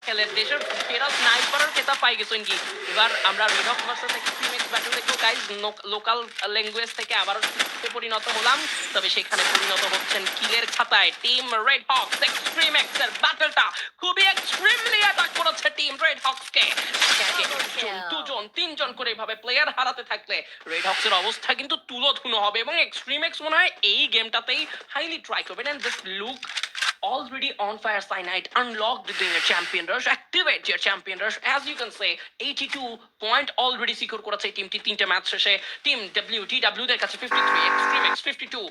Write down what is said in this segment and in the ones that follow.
খেলেন দেশের সেরা স্নাইপারের খেতাব পাই গেছেন কি। এবার আমরা রেড হক ভার্সেস এক্সট্রিমেক্স ব্যাটল দেখবো গাইজ। লোকাল ল্যাঙ্গুয়েজ থেকে আবারও তে পরিণত হলাম, তবে সেখানে পরিণত হচ্ছেন কিলের খাতায়। টিম রেড হকস এক্সট্রিমেক্স এর ব্যাটলটা খুবই এক্সট্রিমলি অ্যাটাক করেছে টিম রেড হকসকে। একজন দুজন তিনজন করে এভাবে প্লেয়ার হারাতে থাকলে রেড হকস এর অবস্থা কিন্তু তুলোধুনো হবে এবং এক্সট্রিমেক্স মনে হয় এই গেমটাতেই হাইলি ট্রাই করবেন। And just look already on fire cyanide unlocked their champion rush, activate your champion rush. As you can say 82 point already secure করেছে এই টিমটি তিনটে ম্যাচ শেষে। টিম WTW দের কাছে 53, এক্সট্রিমেক্স 52,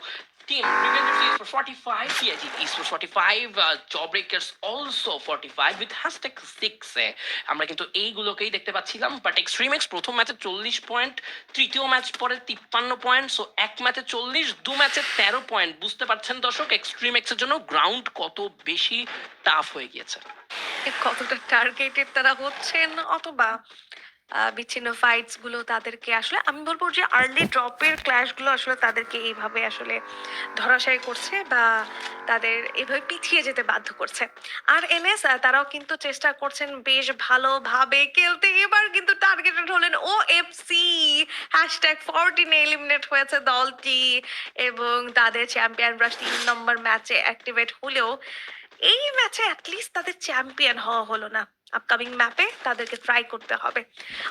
Team Revengers is for 45, TIG is for 45, Jawbreakers also 45 with hashtag 6 আমরা কিন্তু এইগুলোকেই দেখতে পাচ্ছিলাম। But এক্সট্রিমেক্স প্রথম ম্যাচে 40 পয়েন্ট, তৃতীয় ম্যাচ পরে 53 পয়েন্ট, সো এক ম্যাচে 40, দু ম্যাচে 13 পয়েন্ট। বুঝতে পারছেন দর্শক এক্সট্রিমেক্সের জন্য গ্রাউন্ড কত বেশি টাফ হয়ে গিয়েছে। কতটা টার্গেটেড তারা হচ্ছেন, অথবা বিচ্ছিন্ন ফাইটস গুলো তাদেরকে আসলে আমি বলবো যে আর্লি ড্রপের ক্ল্যাশ গুলো আসলে তাদেরকে এইভাবে আসলে ধরাশায়ী করছে বা তাদের এভাবে পিছিয়ে যেতে বাধ্য করছে। আর এনএস তারাও কিন্তু চেষ্টা করছেন বেশ ভালোভাবে খেলতে। এবার কিন্তু টার্গেটেড হলেন ও এফসি, হ্যাশট্যাগ 14 এলিমিনেট হয়েছে দলটি এবং তাদের চ্যাম্পিয়ন ব্রাশ 3 নম্বর ম্যাচে অ্যাক্টিভেট হলেও এই ম্যাচে অ্যাটলিস্ট তাদের চ্যাম্পিয়ন হওয়া হলো না। আপকামিং ম্যাপে তাদেরকে ট্রাই করতে হবে।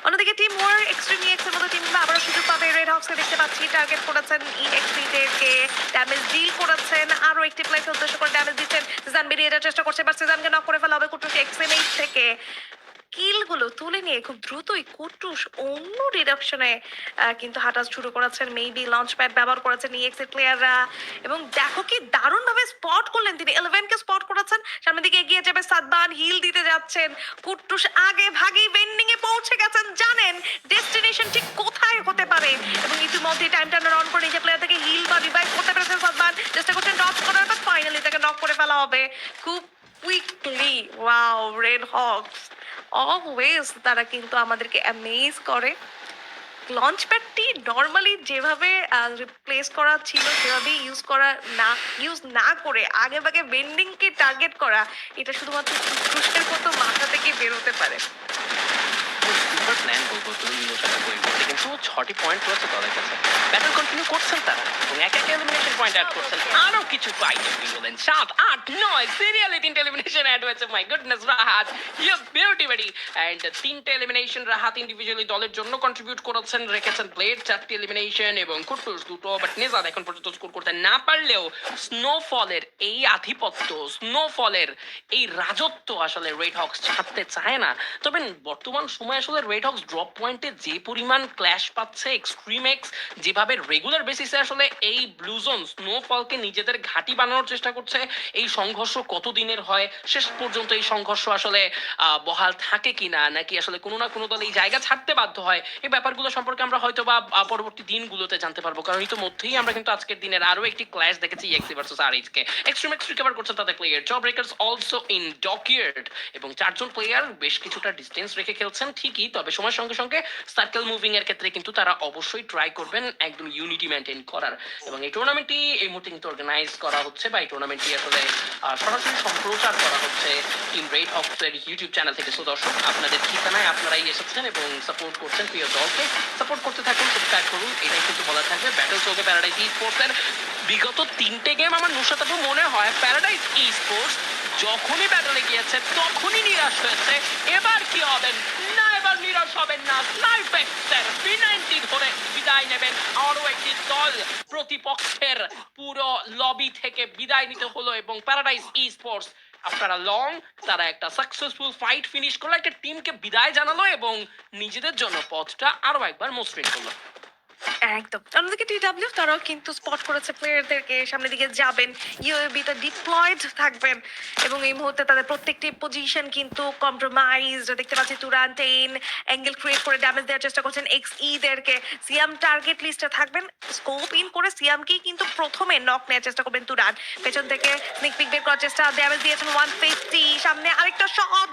অন্যদিকে টিম ওয়ার এক্সট্রিম ইএক্স এর মতো টিমগুলো আবারও সুযোগ পাবে। রেড হক্সকে দেখতে পাচ্ছি টার্গেট করেছেন ইএক্সি দেরকে, ড্যামেজ ডিল করেছেন, আরো একটি প্লেসে উদ্দেশ্য করে ড্যামেজ দিচ্ছেন। সিজন বেরিয়ে যাওয়ার চেষ্টা করছে, বাট সিজনকে নক করে ফেলা হবে কুটুস এক্সএনএইচ থেকে। কিলগুলো তুলে নিয়ে খুব দ্রুতই কুটুস অন্য ডিরেকশনে কিন্তু হাঁটা শুরু করেছেন। মেবি লঞ্চ প্যাড ব্যবহার করেছেন ইএক্সি প্লেয়াররা এবং দেখো কি দারুণ ভাবে স্পট করলেন তিনি। 11 কে স্পট করেছেন, সামনের দিকে এগিয়ে যাবে সাদবান, হিল দিতে যাচ্ছেন। কুটুস আগে ভাগেই বেন্ডিং এ পৌঁছে গেছেন, জানেন ডেস্টিনেশন ঠিক কোথায় হতে পারে এবং ইতিমধ্যে টাইম টার্নার অন করে নিজে প্লেয়ার থেকে হিল বা রিভাইভ করতে পেরেছেন সাদবান। চেষ্টা করছেন ডচ করার, বাট ফাইনালি তাকে নক করে ফেলা হবে খুব quickly. Wow, red Hawks always তারা কিন্তু আমাদেরকে অ্যামেজ করে। লঞ্চ প্যাডটি নর্মালি যেভাবে রিপ্লেস করা ছিল সেভাবেই ইউজ না করে আগে ভাগে বেন্ডিংকে টার্গেট করা, এটা শুধুমাত্র উৎকৃষ্টের মতো মাথা থেকে বেরোতে পারে। সুপার প্ল্যান বলবো তুমি ইমোশনটা তৈরি করতে, কিন্তু 6টি পয়েন্ট রয়েছে তাদের কাছে। ব্যাটল কন্টিনিউ করছেন তারা এবং এক এক এলিমিনেশন পয়েন্ট অ্যাড করছেন। আরো কিছু ফাইট বলেন 7, 8, 9 সিরিয়ালি 3টে এলিমিনেশন অ্যাড হয়েছে। My goodness Rahat, you beautifully. And 3টে এলিমিনেশন রাহাত ইন্ডিভিজুয়ালি দলের জন্য কন্ট্রিবিউট করেছেন, রেখেছেন ব্লেড 4টি এলিমিনেশন এবং কুটুস 2টো। বাট নেজাদ এখন পর্যন্ত স্কোর করতে না পারলেও স্নোফলের এই আধিপত্য, স্নোফলের এই রাজত্ব আসলে রেড হকস ছাড়তে চায় না। তবে বর্তমান সময় আসলে রেড হকস ড্রপ পয়েন্টে যে পরিমাণ ক্ল্যাশ পাচ্ছে, এক্সট্রিমেক্স যেভাবে রেগুলার বেসিসে আসলে এই ব্লুজোন স্নোফলকে নিজেদের ঘাঁটি বানানোর চেষ্টা করছে, এই সংঘর্ষ কতদিনের হয়, শেষ পর্যন্ত এই সংঘর্ষ আসলে বহাল থাকে কিনা, নাকি আসলে কোনো না কোনো দল এই জায়গা ছাড়তে বাধ্য হয়, এই ব্যাপারগুলো সম্পর্কে আমরা হয়তো বা পরবর্তী দিনগুলোতে জানতে পারবো। কারণ ইতিমধ্যেই আমরা কিন্তু আজকের দিনের আরো একটি ক্ল্যাশ দেখেছি ইএক্সি ভার্সেস আরএইচ কে। এক্সট্রিমেক্স রিকভার করছে তাদের player, job breakers also in dockyard এবং 4জন প্লেয়ার বেশ কিছুটা ডিস্টেন্স রেখে খেলছেন ঠিকই, তবে সময়ের সঙ্গে সঙ্গে সার্কেল মুভিং এর ক্ষেত্রে কিন্তু তারা অবশ্যই ট্রাই করবেন একদম ইউনিটি মেনটেন করার। এবং এই টুর্নামেন্টটি এই মুহূর্তে কিন্তু অর্গানাইজ করা হচ্ছে বা এই টুর্নামেন্টটি আসলে সরাসরি সম্প্রচার করা হচ্ছে টিম রেড হকস এর ইউটিউব চ্যানেল থেকে। সো দর্শক, আপনাদের ঠিকানায় আপনারাই এসেছেন এবং সাপোর্ট করছেন প্রিয় দলকে। সাপোর্ট করতে থাকুন, সাবস্ক্রাইব করুন, এটাই কিন্তু বলা থাকবে। ব্যাটল চলবে প্যারাডাইস ই স্পোর্টস এর বিগত 3টে গেম আমার নুসাত মনে হয় প্যারাডাইস ই স্পোর্টস যখনই ব্যাটলে গিয়েছে তখনই নিরাশ হয়েছে। এবার কি হবেন না, এবার নিরাশ হবেন না। স্নাইপেক্সের P90 ধরে বিদায় নেবেন আরো একটি দল। প্রতিপক্ষের পুরো লবি থেকে বিদায় নিতে হলো এবং প্যারাডাইস ই স্পোর্টস আপনারা লং তারা একটা সাকসেসফুল ফাইট ফিনিশ করলো, একটা টিমকে বিদায় জানালো এবং নিজেদের জন্য পথটা আরো একবার মসৃণ করলো। একদম। অন্যদিকে টিডব্লিউ তারাও কিন্তু স্পট করেছে প্লেয়ারদেরকে, সামনের দিকে যাবেন, ইউএবি তে ডিপ্লয়েড থাকবেন এবং এই মুহূর্তে তাদের প্রত্যেকটি পজিশন কিন্তু কম্প্রোমাইজ। দেখতে পাচ্ছি তুরান টেইন অ্যাঙ্গেল ক্রিয়েট করে ড্যামেজ দেওয়ার চেষ্টা করছেন এক্সই দেরকে। সিয়াম টার্গেট লিস্টে থাকবেন, স্কোপ ইন করে সিয়ামকেই কিন্তু প্রথমে নক নেওয়ার চেষ্টা করবেন তুরান। পেছন থেকে স্নিক পিক বের করার চেষ্টা, ড্যামেজ দিয়েছেন 150। সামনে আরেকটা শট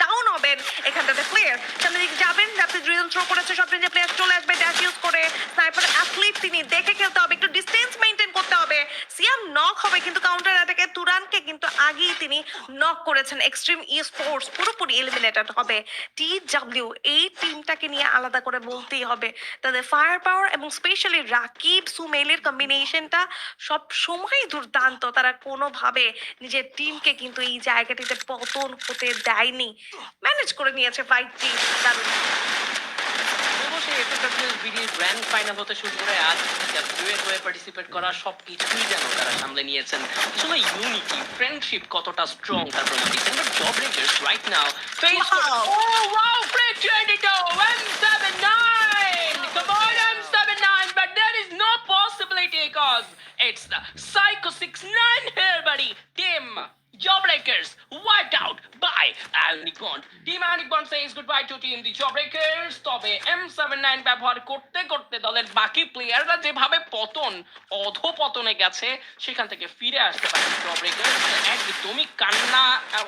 ডাউন হবেন এখানটাতে প্লেয়ার। সামনের দিকে যাবেন, র্যাপিড রিদম থ্রো করেছে, সব রেঞ্জে প্লেয়ার চলে আসবে ড্যাশ ইউজ করে। স্নাইপার অ্যাথলিট তিনি, দেখে খেলতে হবে, একটু ডিস্টেন্স মেইনটেইন করতে হবে। সিয়াম নক হবে কিন্তু কাউন্টার অ্যাটাকে তুরানকে কিন্তু আগেই তিনি নক করেছেন। এক্সট্রিম ই স্পোর্টস পুরোপুরি এলিমিনেটেড হবে। টিডব্লিউ এই টিমটাকে নিয়ে আলাদা করে বলতেই হবে। তাদের ফায়ার পাওয়ার এবং স্পেশালি রাকিব সুমেলের কম্বিনেশনটা সব সময় দুর্দান্ত। তারা কোনোভাবে নিজের টিমকে কিন্তু এই জায়গাটিতে পতন হতে দেয়নি, ম্যানেজ করে নিয়েছে ফাইটটি দারুণ। অবশ্যই এফএফডব্লিউএসবিডির গ্র্যান্ড ফাইনাল হতে শুরু করে আজ ডাব্লিউএর হয়ে পার্টিসিপেট করা সবকিছুই যেন তারা সামলে নিয়েছেন। আসলে ইউনিটি ফ্রেন্ডশিপ কতটা স্ট্রং তার প্রমাণ দিচ্ছেন। But job breakers right now face Wow! Oh wow, great Trinito M79. Come on M79, but there is no possibility because it's the Psycho 69 here, buddy. Team Jawbreakers wiped out by Ionic Bond. Team Ionic Bond says goodbye to team the Jawbreakers. তবে M79 ব্যবহার করতে করতে দলের বাকি প্লেয়াররা যেভাবে অধপতনে গেছে সেখান থেকে ফিরে আসতে পারে Jawbreakers। একদমই কান্না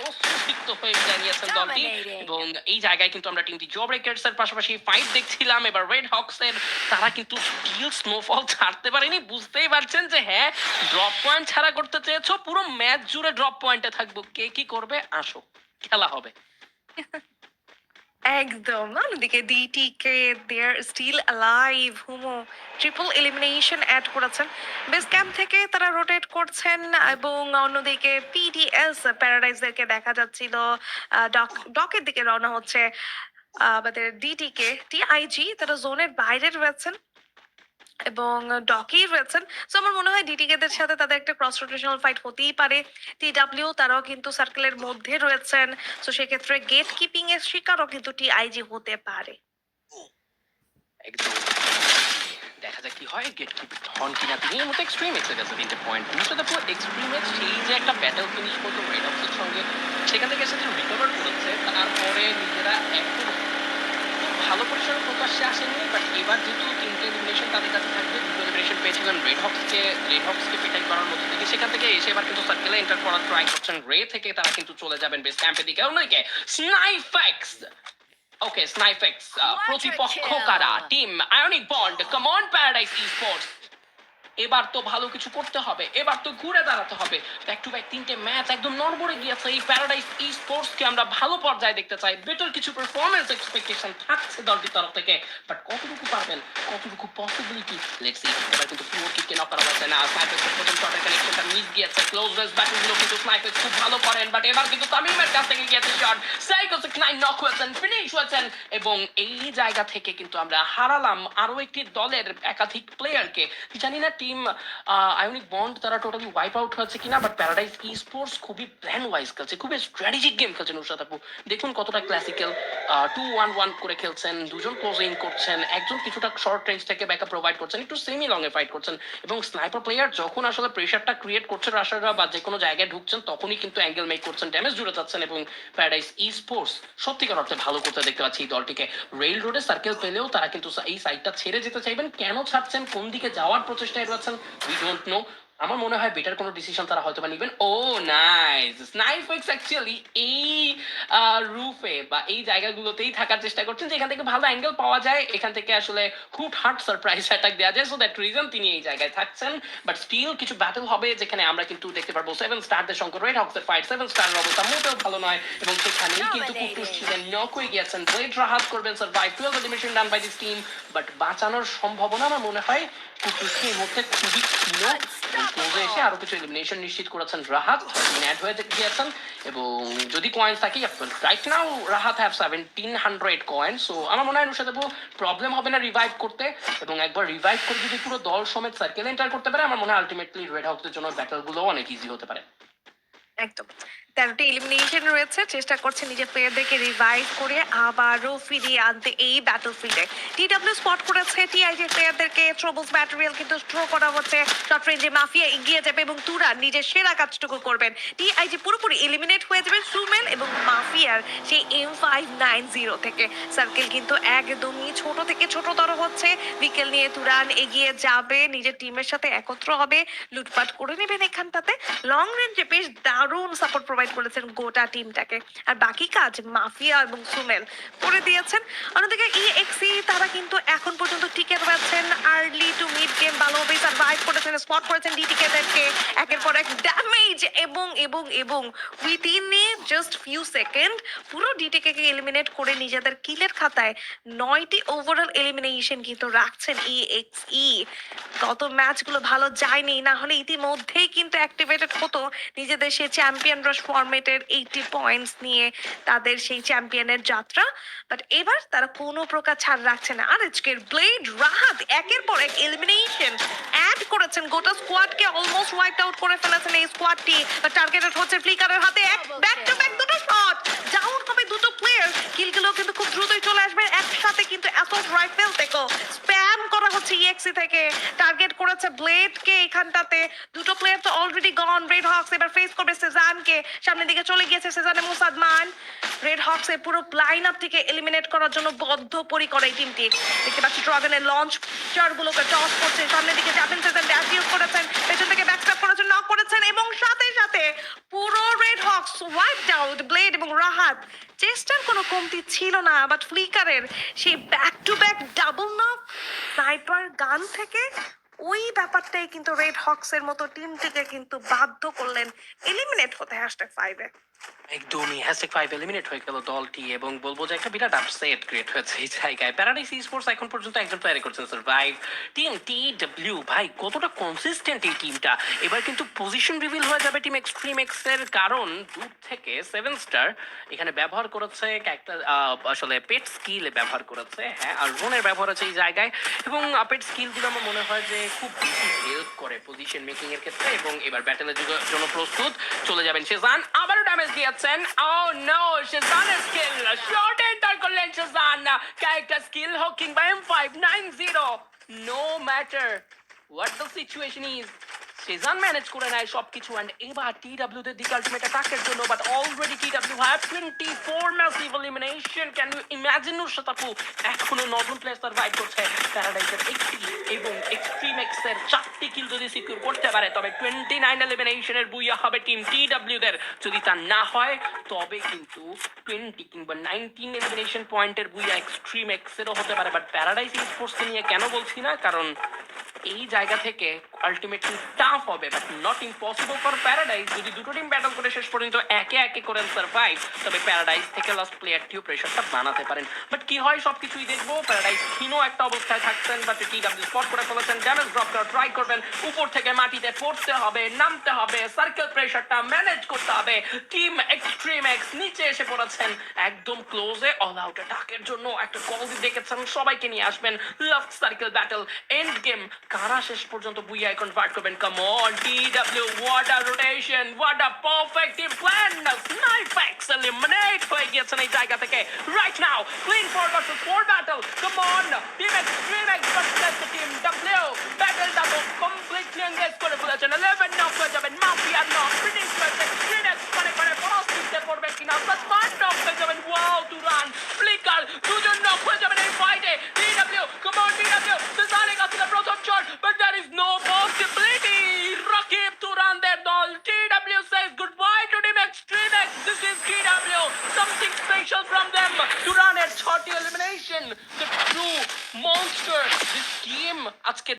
অশ্রুসিক্ত হয়ে বিদায় নিয়েছেন দলটি। এবং এই জায়গায় কিন্তু আমরা টিম দি Jawbreakers এর পাশাপাশি ফাইট দেখছিলাম। এবার রেড হকস এর তারা কিন্তু স্টিল স্নোফল ছাড়তে পারেনি। বুঝতেই পারছেন যে হ্যাঁ, ড্রপ পয়েন্ট ছাড়া করতে চেয়েছো, পুরো ম্যাচ জুড়ে ড্রপ পয়েন্টে থাকবো, কে কি করবে আসো, খেলা হবে। একদম। অন্যদিকে ডিটিকে there still alive. Humo triple elimination add করেছেন। বেস ক্যাম্প থেকে তারা রোটেট করছেন এবং অন্যদিকে পিডিএস প্যারাডাইজদেরকে দেখা যাচ্ছিল ডকের দিকে রওনা হচ্ছে। আমাদের ডিটিকে টিআইজি তারা জোনের বাইরে রয়েছেন এবং ডকেই রয়েছেন। সো আমার মনে হয় ডিটিকেদের সাথে তাদের একটা ক্রস রোটেশনাল ফাইট হতেই পারে। টিডব্লিউ তারাও কিন্তু সার্কেলের মধ্যে রয়েছেন। সো সেক্ষেত্রে গেট কিপিং এর শিকারও কিন্তু টিআইজি হতে পারে। একদম দেখা যাক কি হয়, গেট কিপ হন কিনা তিনি। এর মতো এক্সট্রিম এক্সের কাছে 3টে পয়েন্ট নিশ্চয়। তারপর এক্সট্রিম এক্স সেই যে একটা ব্যাটল ফিনিশ করতো রেড অফসের সঙ্গে, সেখান থেকে এসে যে রিকভার করেছে তারপরে নিজেরা একটু ভালো পরিসরে প্রকাশ্যে আসেনি। বাট এবার যেহেতু 3টে এলিমিনেশন তাদের কাছে থাকবে, 2 এলিমিনেশন পেয়েছিলেন রেড হকসকে পিটাই করার মধ্যে থেকে, সেখান থেকে এসে এবার কিন্তু সার্কেলে এন্টার করার ট্রাই করছেন রে থেকে। তারা কিন্তু চলে যাবেন বেস ক্যাম্পের দিকে। অন্যদিকে স্নাইফেক্স ওকে স্নাইফেক্স প্রতিপক্ষ কারা team Ionic bond come on paradise esports. এবার তো ভালো কিছু করতে হবে, এবার তো ঘুরে দাঁড়াতে হবে। ব্যাক টু ব্যাক 3টে ম্যাচ একদম নড়বড়ে গিয়েছে। এই প্যারাডাইস ই স্পোর্টস কে আমরা ভালো পর্যায়ে দেখতে চাই। বেটার কিছু পারফরম্যান্স এক্সপেকটেশন থাকছে দলটির তরফ থেকে। বাট কতটুকু পারবেন, কতটুকু পসিবিলিটি, লেটস সি। এবার কিন্তু পুরো কিককে নক করা হচ্ছে না। স্নাইপারের প্রথম শটের কানেকশনটা মিস গিয়েছে। ক্লোজ রেঞ্জ ব্যাটলগুলো কিন্তু স্নাইপার খুব ভালো করেন। বাট এবার কিন্তু তামিমের কাছ থেকে গিয়েছে শট। সাইকো 69 নক হয়েছেন, ফিনিশ হয়েছেন। এবং এই জায়গা থেকে কিন্তু আমরা হারালাম আরো একটি দলের একাধিক প্লেয়ারকে। জানি না টিম আয়োনিক বন্ড তারা টোটালি ওয়াইপ আউট হয়েছে কিনা, বাট প্যারাডাইস ই স্পোর্টস খুবই প্ল্যান ওয়াইজ খেলছে, খুবই স্ট্র্যাটেজিক গেম খেলছেন। নুসরাত আপু দেখুন কতটা ক্লাসিক্যাল 2-1-1 করে খেলছেন, দুজন ক্লোজ ইন করছেন, একজন কিছুটা শর্ট রেঞ্জ থেকে ব্যাকআপ প্রোভাইড করছেন, একটু সেমি লং এ ফাইট করছেন। এবং স্নাইপার প্লেয়ার যখন আসলে প্রেশারটা ক্রিয়েট করছে রাশাররা বা যে কোনো জায়গায় ঢুকছেন, তখনই কিন্তু অ্যাঙ্গেল মেক করছেন, ড্যামেজ জুড়ে যাচ্ছেন। এবং প্যারাডাইস ই স্পোর্টস সত্যিকার অর্থে ভালো করতে দেখতে পাচ্ছি এই দলটিকে। রেল রোডে সার্কেল পেলেও তারা কিন্তু এই সাইডটা ছেড়ে যেতে চাইবেন। কেন ছাড়ছেন, কোন দিকে যাওয়ার প্রচেষ্টায় রয়েছেন, উই ডোন্ট নো। আমার মনে হয় বেটার কোনো ডিসিশন তারা হয়তো বা নেবেন। ও নাইস, স্নাইফেক্স অ্যাকচুয়ালি এই রুফে বা এই জায়গাগুলোতেই থাকার চেষ্টা করছেন যে এখান থেকে ভালো অ্যাঙ্গেল পাওয়া যায়, এখান থেকে আসলে হুট হাট সারপ্রাইজ অ্যাটাক দেওয়া যায়। সো দ্যাট রিজন তিনি এই জায়গায় থাকছেন। বাট স্টিল কিছু ব্যাটল হবে যেখানে আমরা কিন্তু দেখতে পারবো 7 স্টারদের সঙ্গে রেড হকসের ফাইট। 7 স্টারের অবস্থা মোটেও ভালো নয় এবং সেখানেই কিন্তু কুটুস ছিলেন, নক হয়ে গিয়েছেন। ব্লেড রাহাত করবেন survive, 12 elimination done by this team. But বাঁচানোর সম্ভাবনা আমার মনে হয় কুটুসকে এই মুহূর্তে খুবই ক্ষীণ। ক্লোজে এসে আরো কিছু এলিমিনেশন নিশ্চিত করেছেন রাহাত, অ্যাড হয়ে গিয়েছেন। এবং যদি কয়েন্স থাকে right now Rahat have 1700 coin. So আমার মনে হয় এর সাথে প্রবলেম হবে না রিভাইভ করতে। এবং একবার রিভাইভ করে যদি পুরো দল সমেত সার্কেল এন্টার করতে পারে, আমার মনে হয় আলটিমেটলি রেড হাউসের জন্য ব্যাটলগুলো অনেক ইজি হতে পারে। একদম। 13টি এলিমিনেশন রয়েছে, চেষ্টা করছে নিজের প্লেয়ারদেরকে রিভাইভ করে আবারও ফিরিয়ে আনতে এই ব্যাটলফিল্ডে। টিডব্লিউ স্পট করেছে টিআইজি প্লেয়ারদেরকে, ট্রবলস ম্যাটেরিয়াল কিন্তু থ্রো করা হচ্ছে। শর্ট রেঞ্জে মাফিয়া এগিয়ে যাবে এবং তুরান নিজের সেরা কাজটুকু করবেন। টিআইজি পুরোপুরি এলিমিনেট হয়ে যাবে সুমেল এবং মাফিয়ার সেই M590 থেকে। সার্কেল কিন্তু একদমই ছোট থেকে ছোটতর হচ্ছে। বিকেল নিয়ে তুরান এগিয়ে যাবে, নিজের টিমের সাথে একত্র হবে, লুটপাট করে নেবেন এখানটাতে। লং রেঞ্জে বেশ দারুণ সাপোর্ট প্রোভাইড এলিমিনেট করেছেন গোটা টিমটাকে, আর বাকি কাজ মাফিয়া এবং সুমেল করে দিয়েছেন। অন্যদিকে ইএক্সি তারা কিন্তু এখন পর্যন্ত টিকে রয়েছেন, আর্লি টু মিড গেম ভালোভাবে সার্ভাইভ করেছেন, স্পট করেছেন ডিটিকেদেরকে একের পর এক ড্যামেজ, এবং এবং এবং উইথিনে জাস্ট ফিউ সেকেন্ড পুরো ডিটিকে কে এলিমিনেট করে নিজেদের কিলের খাতায় 9টি ওভারঅল এলিমিনেশন কিন্তু রাখছেন ইএক্সই। গত ম্যাচগুলো ভালো যায়নি, না হলে ইতিমধ্যেই কিন্তু অ্যাক্টিভেটেড হতো নিজেদের সেই চ্যাম্পিয়ন রাশ ফরম্যাটের 80 পয়েন্টস নিয়ে তাদের সেই চ্যাম্পিয়নের যাত্রা। বাট এবার তারা কোনো প্রকার ছাড় রাখছে না, আর আজকের ব্লেড রাহাত একের পর এক এলিমিনেশন অ্যাড করেছেন, গোটা স্কোয়াডকে অলমোস্ট ওয়াইপ আউট করে ফেলেছেন এই স্কোয়াডটি। টার্গেটেড হচ্ছে ফ্লিকারের হাতে, এক ব্যাক টু ব্যাক দুটো শট ডাউন হবে দুটো প্লেয়ার, কিলগুলো কিন্তু খুব দ্রুতই চলে আসবে একসাথে, কিন্তু অ্যাসল্ট রাইফেল থেকেও স্প্যাম করা হচ্ছে ইএক্সি থেকে, টার্গেট করেছে ব্লেডকে এখানটাতে। দুটো প্লেয়ার তো অলরেডি গন, রেড হক্স এবার ফেস করবে সেজানকে, সামনের দিকে চলে গিয়েছে সেজান এবং সাদমান। রেড হক্স এর পুরো লাইন আপ থেকে এলিমিনেট করার জন্য বদ্ধপরিকর এই টিমটি। দেখতে পাচ্ছি ড্রাগনের লঞ্চ চারগুলোকে টস করছে, সামনের দিকে যাবেন সেজান, ড্যাশ ইউজ করেছেন, পেছন থেকে ব্যাকস্ট্যাপ করেছেন, নক করেছেন, এবং সাথে সাথে পুরো red Hawks wiped out. Blade এবং রাহাত চেষ্টার কোনো কমতি ছিল না, বাট ফ্লিকারের সেই back to back double knock sniper গান থেকে ওই ব্যাপারটাই কিন্তু রেড হক্স এর মতো টিমটিকে কিন্তু বাধ্য করলেন এলিমিনেট হতে #5-এ। একদমই #5 এলিমিনেট হয়ে গেল দলটি, এবং বলবো যে একটা বিরাট আপসেট ক্রিয়েট হয়েছে এই জায়গায়। প্যারাডাইস স্পোর্টস এখন পর্যন্ত একজন প্লেয়ার করছেন সার্ভাইভ। টিম টিডব্লিউ ভাই কতটা কনসিস্টেন্ট এই টিমটা। এবার কিন্তু পজিশন রিভিল হয়ে যাবে টিম এক্সট্রিম এক্স এর, কারণ দূর থেকে 7 স্টার এখানে ব্যবহার করেছে একটা আসলে পেট স্কিল ব্যবহার করেছে, হ্যাঁ, আর রোনের ব্যবহার আছে এই জায়গায়, এবং পেট স্কিলগুলো আমার মনে হয় যে খুব বেশি হেল্প করে পজিশন মেকিং এর ক্ষেত্রে। এবং এবার ব্যাটেলের জন্য প্রস্তুত, চলে যাবেন সেজান, আবারও ড্যামেজ দিয়েছেন। Oh no, সেজানের স্কিল শর্ট এন্টার করলেন সেজান, ক্যারেক্টার স্কিল হোক কিংবা M590, no matter what the situation is, Shezan manage করে নেয় সবকিছু। অ্যান্ড এবার টিডব্লিউ দের দিকে আলটিমেট অ্যাটাকের জন্য, but already TW have 24 massive elimination. Can you imagine Nusrat এখনো 9জন প্লেয়ার সার্ভাইভ করছে। প্যারাডাইসের 80 এবং এক্সট্রিম এক্স এর 4টি কিল যদি সিকিউর করতে পারে, তবে 29 এলিমিনেশনের বুইয়া হবে টিম টিডব্লিউ দের। যদি তা না হয় তবে কিন্তু 20 কিংবা 19 এলিমিনেশন পয়েন্টের বুইয়া এক্সট্রিম এক্স এরও হতে পারে। বাট প্যারাডাইস স্পোর্টস নিয়ে কেন বলছি না, কারণ এই জায়গা থেকে আলটিমেটলি টাফ হবে, but not impossible for paradise. যদি দুটো টিম ব্যাটল করে শেষ পর্যন্ত একে একে করেন সার্ভাইভ, তবে প্যারাডাইস থেকে লাস্ট প্লেয়ারটিও প্রেশারটা বানাতে পারেন। বাট কি হয় সবকিছুই দেখবো। প্যারাডাইস ক্ষীণ একটা অবস্থায় থাকছেন, বাট টিডব্লিউ স্পট করে ফেলেছেন, ড্যামেজ ড্রপ করার ট্রাই করবেন, উপর থেকে মাটিতে পড়তে হবে, নামতে হবে, সার্কেল প্রেশারটা ম্যানেজ করতে হবে। টিম এক্সট্রিম এক্স নিচে এসে পড়েছেন একদম ক্লোজে, অল আউট অ্যাটাকের জন্য একটা কল দিয়ে দেখেছেন, সবাইকে নিয়ে আসবেন, last circle battle, end game, কারা শেষ পর্যন্ত বুইয়ায় কনভার্ট করবেন। Come on TW, what a rotation, what a perfect plan. Snipex eliminate হয়ে গিয়েছেন এই জায়গা থেকে right now. Clean 4 battle, come on team extreme X versus team W. ব্যাটলটা তো কমপ্লিটলি এনগেজ করে ফেলেছেন, 11 নক হয়ে যাবেন, মাফিয়া নক, ফিনিশ করতে এক্সট্রিম এক্স মানে পরাস্তিতে পড়বে কিনা, সাসমান নক হয়ে যাবেন, ওয়াও তুরান ফ্লিকার দুজন নক হয়ে যাবেন এই ফাইটে। টিডব্লিউ, কাম অন টিডব্লিউ, সেজানে কাছে প্রথম shot, but there is no possibility. Rakib Turan their dol. TW says goodbye to Team Extreme X. This is TW. Something special from them. Turan at 30 elimination. The true monster. This team আজকে